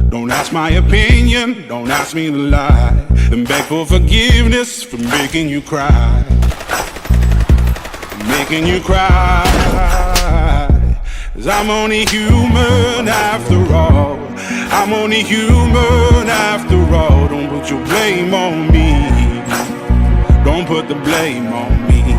Don't ask my opinion, don't ask me to lie, and beg for forgiveness for making you cry. Making you cry. 'Cause I'm only human after all. I'm only human after all. Don't put your blame on me. Don't put the blame on me.